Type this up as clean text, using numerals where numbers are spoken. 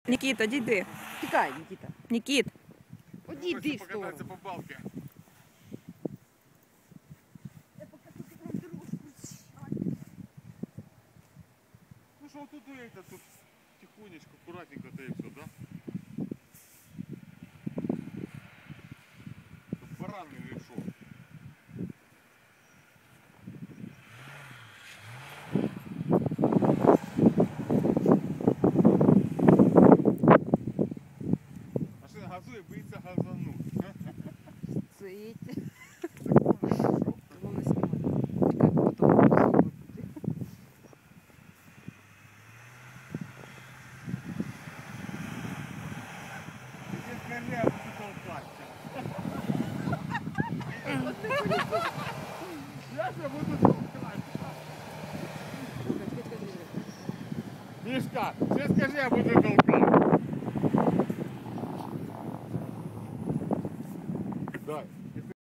Нікіта, дійди. Тікай, Нікіта. Нікіт. Одійди в сторону. Покататься по балке. Ну что, тут это, тут тихонечко, аккуратненько, да и все, да? Тут баран или шо? Машина газує, боїться газануть. Цить. Шо? Воно знімає. Тікай, потім зуби. Здесь коня буду толкаться. Я же буду толкаться. Мишка, сейчас скажи, я буду толкать. Дай.